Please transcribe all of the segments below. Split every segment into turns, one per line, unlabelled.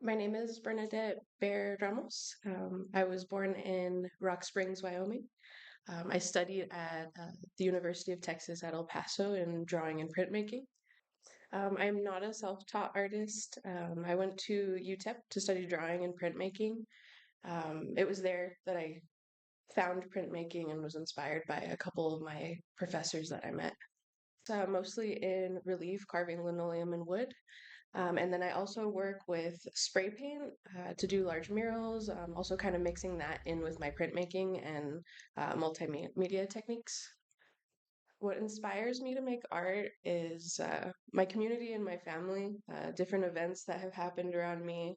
My name is Bernadette Ramos. I was born in Rock Springs, Wyoming. I studied at the University of Texas at El Paso in drawing and printmaking. I'm not a self-taught artist. I went to UTEP to study drawing and printmaking. It was there that I found printmaking and was inspired by a couple of my professors that I met. Mostly in relief, carving linoleum and wood. And then I also work with spray paint to do large murals, also kind of mixing that in with my printmaking and multimedia techniques. What inspires me to make art is my community and my family, different events that have happened around me.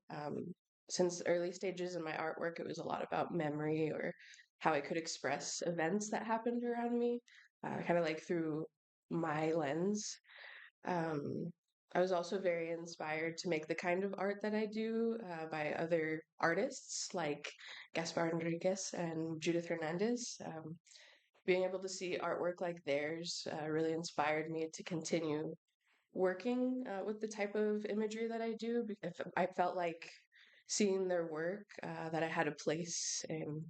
Since early stages in my artwork, it was a lot about memory or how I could express events that happened around me, kind of like through my lens. um, I was also very inspired to make the kind of art that I do by other artists like Gaspar Enriquez and Judith Hernandez. Being able to see artwork like theirs really inspired me to continue working with the type of imagery that I do. Because I felt like seeing their work that I had a place in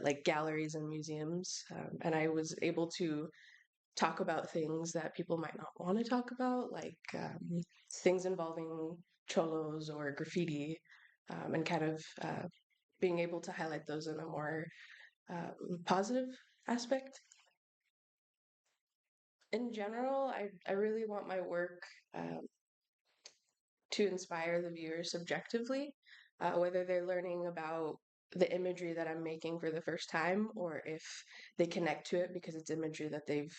like galleries and museums, and I was able to talk about things that people might not want to talk about, like things involving cholos or graffiti, and kind of being able to highlight those in a more positive aspect. In general, I really want my work um, to inspire the viewer subjectively, whether they're learning about the imagery that I'm making for the first time or if they connect to it because it's imagery that they've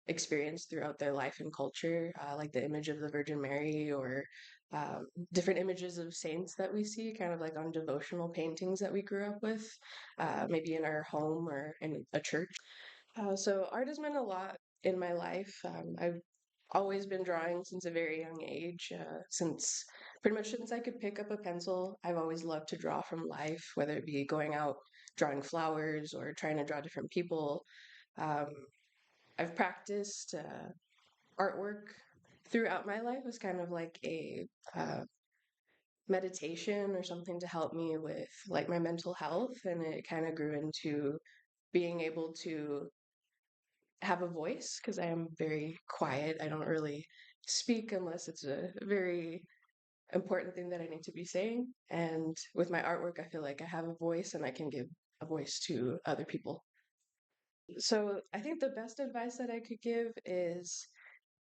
experienced throughout their life and culture, like the image of the Virgin Mary or different images of saints that we see, kind of like on devotional paintings that we grew up with, maybe in our home or in a church. So art has meant a lot in my life. I've always been drawing since a very young age. Since pretty much since I could pick up a pencil, I've always loved to draw from life, whether it be going out drawing flowers or trying to draw different people. Um, I've practiced artwork throughout my life as kind of like a meditation or something to help me with like my mental health, and it kind of grew into being able to have a voice because I am very quiet. I don't really speak unless it's a very important thing that I need to be saying. And with my artwork, I feel like I have a voice and I can give a voice to other people. So I think the best advice that I could give is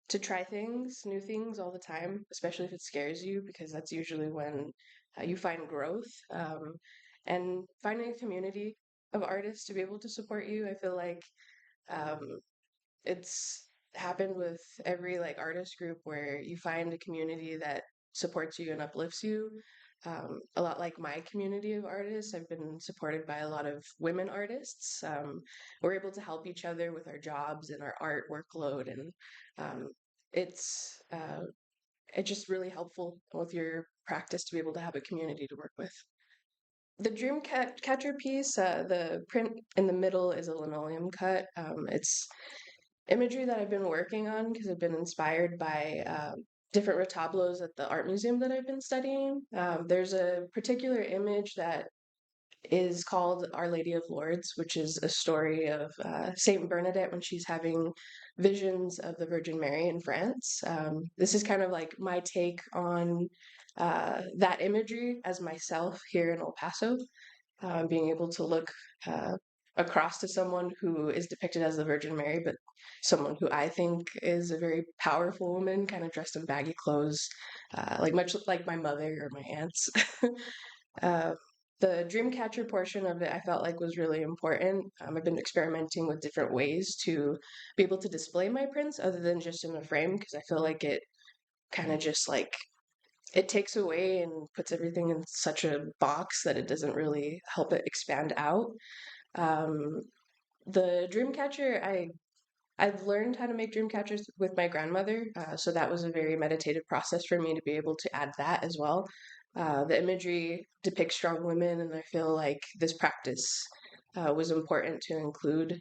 to try things, new things all the time, especially if it scares you, because that's usually when you find growth. And finding a community of artists to be able to support you, I feel like um, it's happened with every like artist group where you find a community that supports you and uplifts you. A lot like my community of artists, I've been supported by a lot of women artists. We're able to help each other with our jobs and our art workload, and um, it's it's just really helpful with your practice to be able to have a community to work with. The catcher piece, the print in the middle is a linoleum cut. It's imagery that I've been working on because I've been inspired by different retablos at the art museum that I've been studying. There's a particular image that is called Our Lady of Lourdes, which is a story of Saint Bernadette when she's having visions of the Virgin Mary in France. This is kind of like my take on that imagery as myself here in El Paso, being able to look uh, across to someone who is depicted as the Virgin Mary, but someone who I think is a very powerful woman, kind of dressed in baggy clothes, like much like my mother or my aunts. uh, the dreamcatcher portion of it, I felt like was really important. I've been experimenting with different ways to be able to display my prints other than just in a frame because I feel like it kind of just like it takes away and puts everything in such a box that it doesn't really help it expand out. Um, the Dreamcatcher, I've learned how to make dream catchers with my grandmother, so that was a very meditative process for me to be able to add that as well. The imagery depicts strong women, and I feel like this practice was important to include.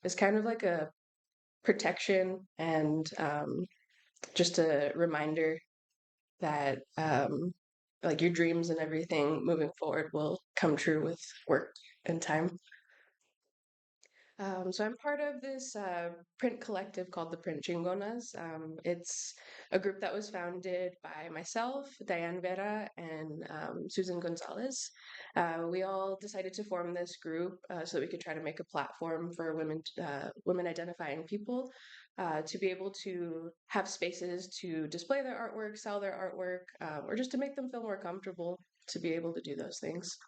It's kind of like a protection and just a reminder that like your dreams and everything moving forward will come true with work and time. So I'm part of this print collective called the Print Chingonas. It's a group that was founded by myself, Diane Vera, and Susan Gonzalez. We all decided to form this group so that we could try to make a platform for women identifying people to be able to have spaces to display their artwork, sell their artwork, or just to make them feel more comfortable to be able to do those things.